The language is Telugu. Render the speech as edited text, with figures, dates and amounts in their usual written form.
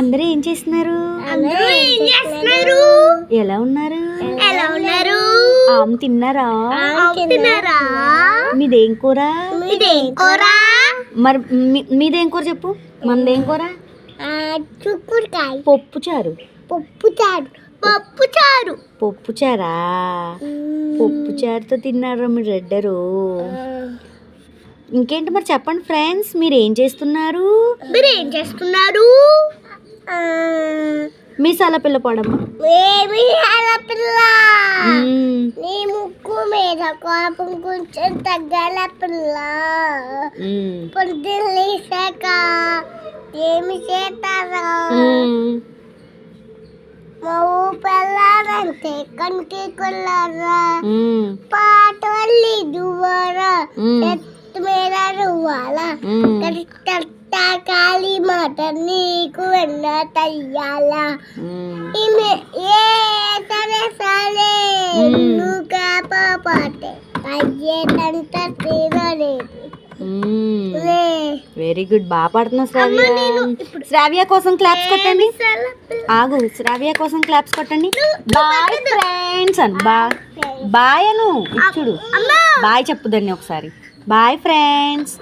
అందరూ ఏం చేస్తున్నారు? ఎలా ఉన్నారు? ఆమె తిన్నారా? మీదేం కూర? మరి మీదేం కూర చెప్పు. మనదేం కూర? పప్పు చారు. పప్పు చారా? పప్పు చారుతో తిన్నారా మీరు రెడ్డరు? ఇంకేంటి మరి చెప్పండి ఫ్రెండ్స్, మీరు ఏం చేస్తున్నారు? మీ సల పిల్ల పడమ్మ. నీ ముక్కు మీద కోపం కొంచెం తగ్గాల పిల్ల. పొద్దున్న లేచాక ఏమి చేస్తారా? మా ఊపెళ్ళారంటే కంటి కొల్లారా. పాటల్లి దువ్వారా మీద రువ్వాలా. కాళీ మాట నీకు వెన్న తయ్యాలా. ఏ సరే సరే నువ్వు కాపాటే అయ్యేటంత తినలేదు. వెరీ గుడ్, బాగా పాడుతున్నావు శ్రావ్య. శ్రావ్య కోసం క్లాప్స్ కొట్టండి. ఆగు, శ్రావ్య కోసం క్లాప్స్ కొట్టండి. బాయ్ ఫ్రెండ్స్ అను. బాయ్ అను. చూడు బాయ్ చెప్పుదండి ఒకసారి. Bye friends.